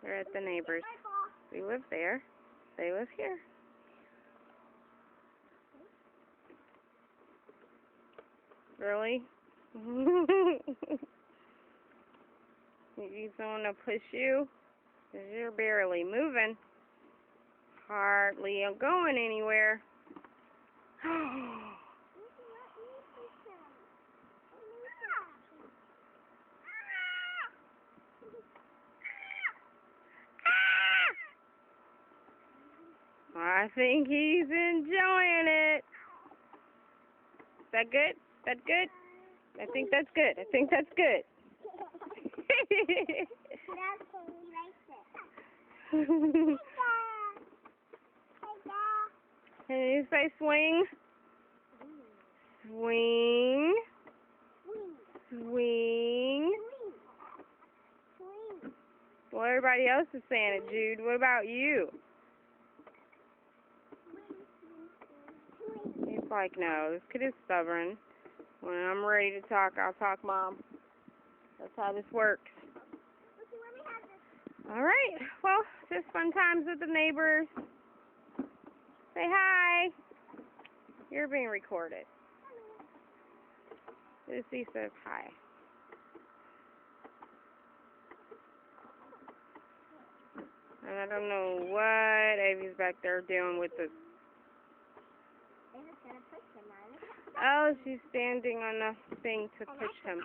They're at the neighbors. We live there. They live here. Really? You need someone to push you? 'Cause you're barely moving. Hardly going anywhere. I think he's enjoying it. Is that good? That good? I think that's good. I think that's good. Can you say swing? Swing. Swing. Well, everybody else is saying it, Jude. What about you? He's like, no, this kid is stubborn. When I'm ready to talk, I'll talk, Mom. That's how this works. All right. Well, just fun times with the neighbors. Say hi. You're being recorded. Lucy says hi. And I don't know what Avy's back there doing with the... Oh, she's standing on the thing to push him.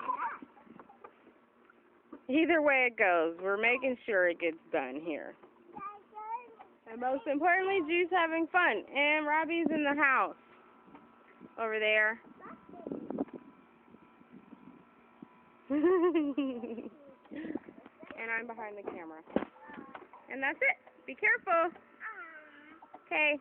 Either way it goes, we're making sure it gets done here. And most importantly, Jude's having fun. And Robbie's in the house. Over there. And I'm behind the camera. And that's it. Be careful. Okay.